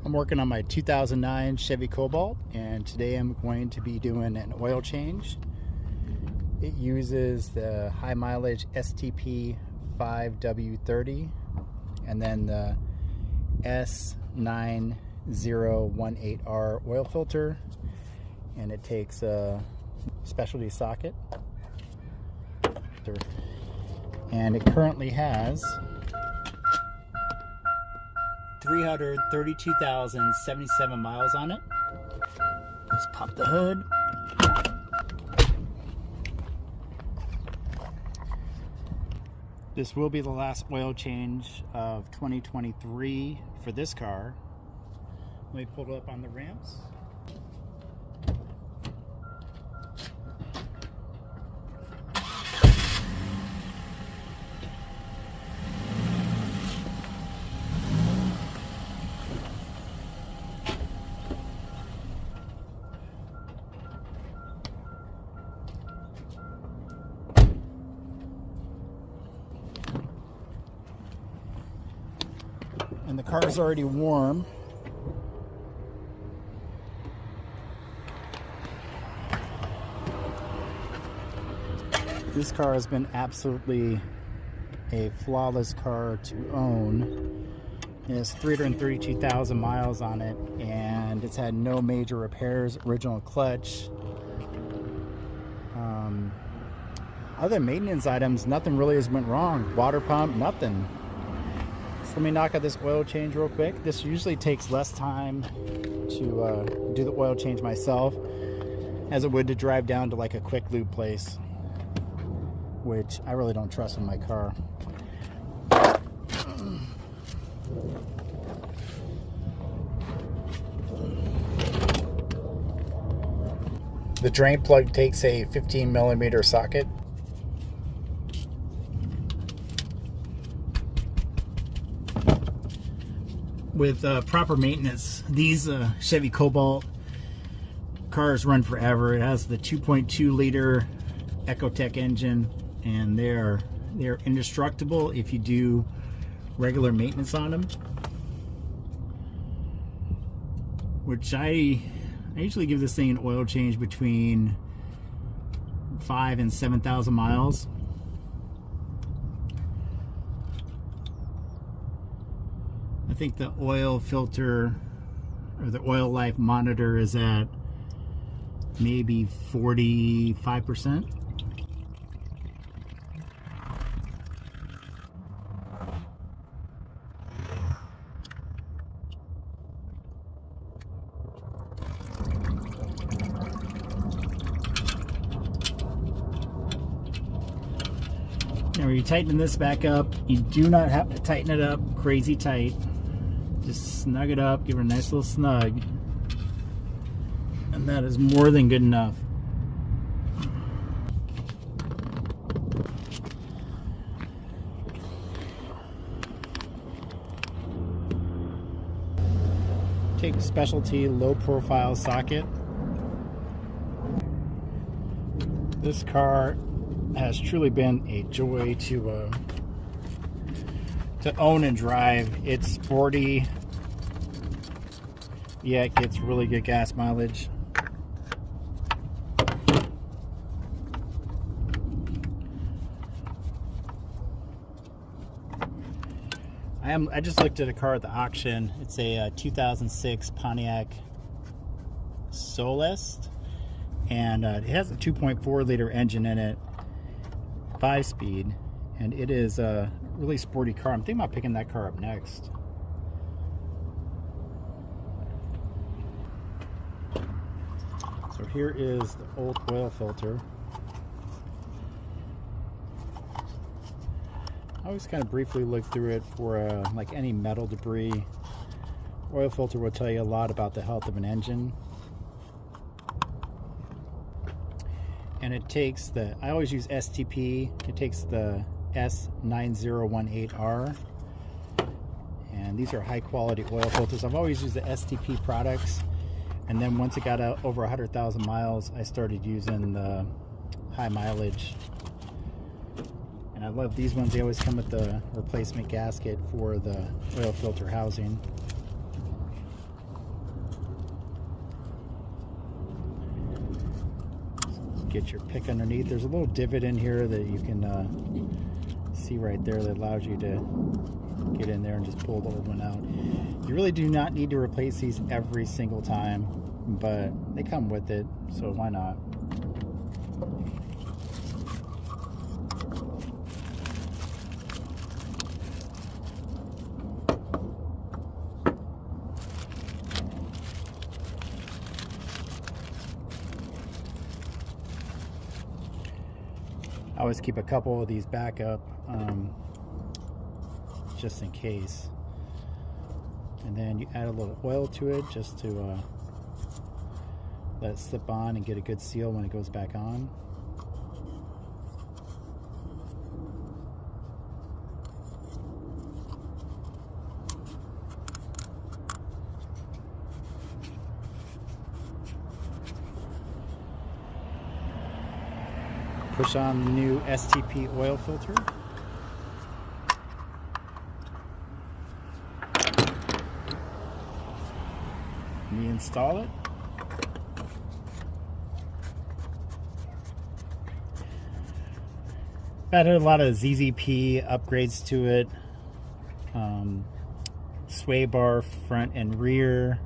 I'm working on my 2009 Chevy Cobalt, and today I'm going to be doing an oil change. It uses the high mileage STP 5W30 and then the S9018R oil filter, and it takes a specialty socket, and it currently has 332,077 miles on it. Let's pop the hood. This will be the last oil change of 2023 for this car. Let me pull it up on the ramps. And the car is already warm. This car has been absolutely a flawless car to own. It has 332,000 miles on it, and it's had no major repairs. Original clutch. Other than maintenance items, nothing really has went wrong. Water pump, nothing. So let me knock out this oil change real quick. This usually takes less time to do the oil change myself as it would to drive down to like a quick lube place, which I really don't trust in my car. The drain plug takes a 15mm socket. With proper maintenance, these Chevy Cobalt cars run forever. It has the 2.2 liter Ecotec engine, and they're indestructible if you do regular maintenance on them. Which I usually give this thing an oil change between 5,000 and 7,000 miles. I think the oil filter or the oil life monitor is at maybe 45%. Now when you're tightening this back up, you do not have to tighten it up crazy tight. Just snug it up, give her a nice little snug, and that is more than good enough. Take a specialty low profile socket. This car has truly been a joy to own and drive. It's sporty, yeah, it gets really good gas mileage. I just looked at a car at the auction. It's a 2006 Pontiac Soleste, and it has a 2.4 liter engine in it, 5-speed, and it is a really sporty car. I'm thinking about picking that car up next. So here is the old oil filter. I always kind of briefly look through it for like any metal debris. Oil filter will tell you a lot about the health of an engine. And it takes the, I always use STP, it takes the S9018R, and these are high quality oil filters. I've always used the STP products, and then once it got over 100,000 miles, I started using the high mileage. And I love these ones. They always come with the replacement gasket for the oil filter housing. get your pick underneath. There's a little divot in here that you can see right there that allows you to get in there and just pull the old one out. You really do not need to replace these every single time, but they come with it, so why not? I always keep a couple of these backup just in case. And then you add a little oil to it just to let it slip on and get a good seal when it goes back on. Push on the new STP oil filter. Reinstall it. Added a lot of ZZP upgrades to it. Sway bar front and rear,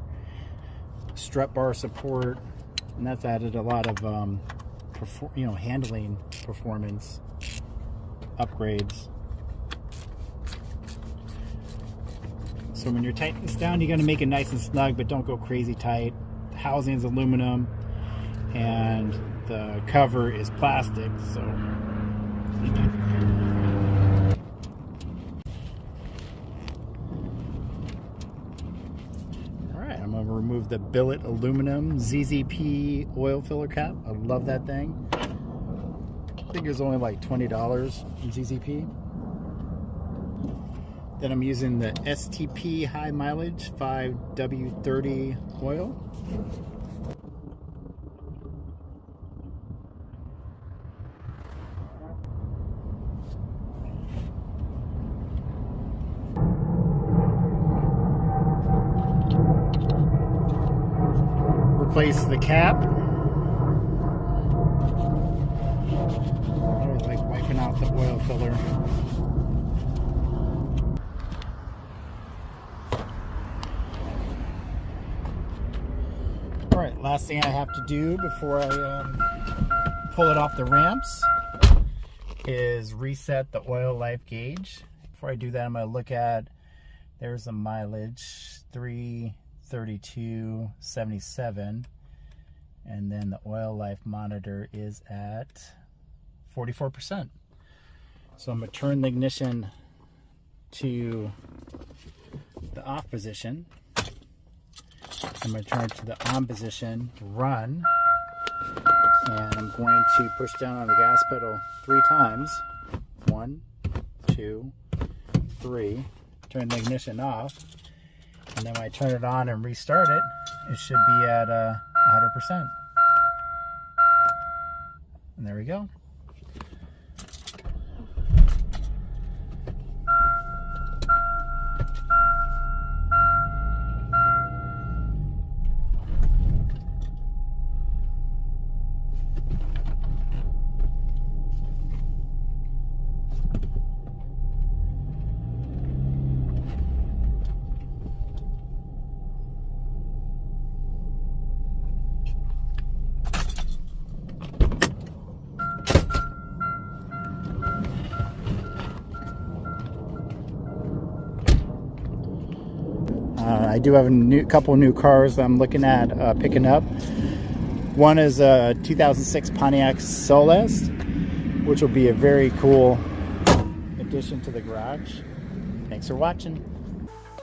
strut bar support, and that's added a lot of handling performance upgrades. So when you're tightening this down, you got to make it nice and snug, but don't go crazy tight. The housing is aluminum and the cover is plastic, so alright, I'm going to remove the billet aluminum ZZP oil filler cap. I love that thing. I think it's only like $20 in ZZP. Then I'm using the STP high mileage 5W30 oil. Replace the cap. I always like wiping out the oil filler. Alright, last thing I have to do before I pull it off the ramps is reset the oil life gauge. Before I do that, I'm going to look at, there's a mileage, 332.77, and then the oil life monitor is at 44%. So I'm going to turn the ignition to the off position. I'm going to turn it to the on position, run, and I'm going to push down on the gas pedal 3 times. 1, 2, 3. Turn the ignition off, and then when I turn it on and restart it, it should be at 100%. And there we go. I do have a couple new cars that I'm looking at picking up. One is a 2006 Pontiac Soleste, which will be a very cool addition to the garage. Thanks for watching.